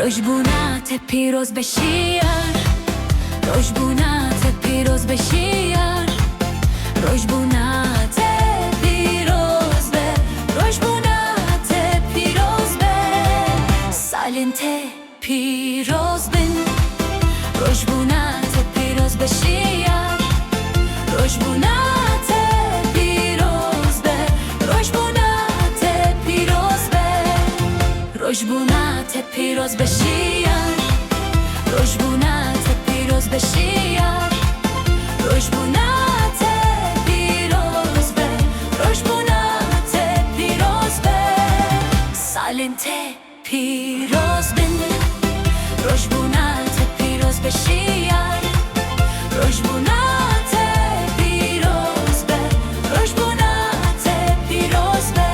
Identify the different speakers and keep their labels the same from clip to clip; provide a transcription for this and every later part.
Speaker 1: روشبونت پیروز بشیار، روشبونت پیروز بشیار، روشبونت پیروز به، روشبونت پیروز به، سالنت پیروز بن، روشبونت پیروز بشیار، روشبونت پیروز به، روشبونت پیروز به، روشبونت پیروز بشیار، روشبونت پیروز بشیار، روشبونت پیروز به، روشبونت پیروز به، سالنت پیروز بن، روشبونت پیروز بشیار، روشبونت پیروز به، روشبونت پیروز به.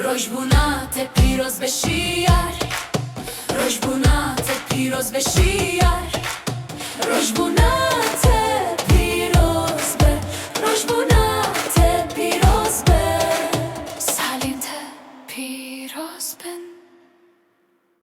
Speaker 1: روشبونت پیروز بشیار، روشبونت پیروز بشیار، روشبونت پیروز به، روشبونت پیروز به، سالنت پیروز بن.